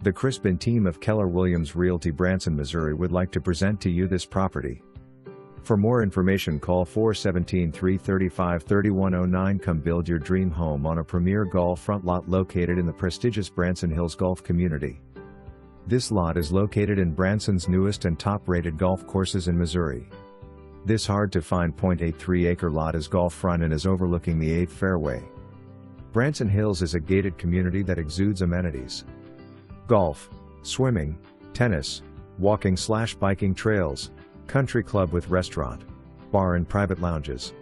The Crispin team of Keller Williams Realty Branson, Missouri would like to present to you this property. For more information, call 417-335-3109. Come build your dream home on a premier golf front lot located in the prestigious Branson Hills Golf Community. This lot is located in Branson's newest and top-rated golf courses in Missouri. This hard-to-find .83-acre lot is golf front and is overlooking the 8th fairway. Branson Hills is a gated community that exudes amenities: golf, swimming, tennis, walking/biking trails, country club with restaurant, bar and private lounges.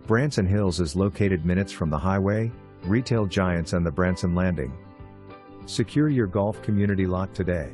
Branson Hills is located minutes from the highway, retail giants and the Branson Landing. Secure your golf community lot today.